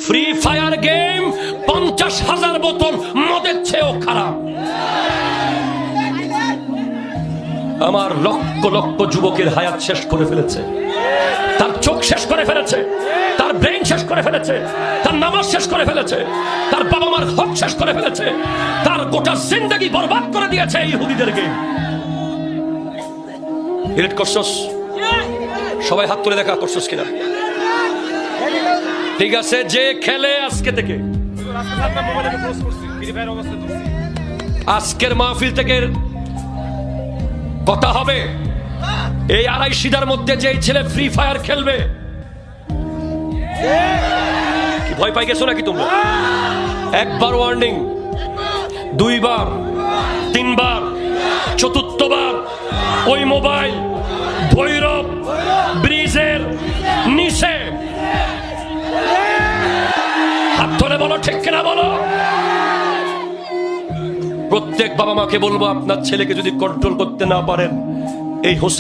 Free fire game 50,000 বোতল মদের চেয়েও খারাপ। আমার লক্ষ লক্ষ যুবকের হায়াত শেষ করে ফেলেছে, তার চোখ শেষ করে ফেলেছে, তার ব্রেন শেষ করে ফেলেছে, তার নামাজ শেষ করে ফেলেছে, তার বাবা মার হক শেষ করে ফেলেছে, তার গোটা জিন্দেগি বরবাদ করে দিয়েছে এই ইহুদিদের গেম। রিলেট করছস? সবাই হাত তুলে দেখা, করছস কিনা? ঠিক আছে, যে খেলে আজকে থেকে, আজকের মাহফিল থেকে কথা হবে, এই আড়াইশিটার মধ্যে যে ছেলে ফ্রি ফায়ার খেলবে, কি ভয় পাই গেছো নাকি তোমরা? একবার ওয়ার্নিং, দুইবার, তিনবার, চতুর্থবার ওই মোবাইল ভৈরব ব্রিজের নিচে হাত ধরে বলো, ঠিক কিনা বলো? প্রত্যেক বাবা মাকে বলবো, আপনার ছেলেকে যদি কন্ট্রোল করতে না পারেন, এই হোসেন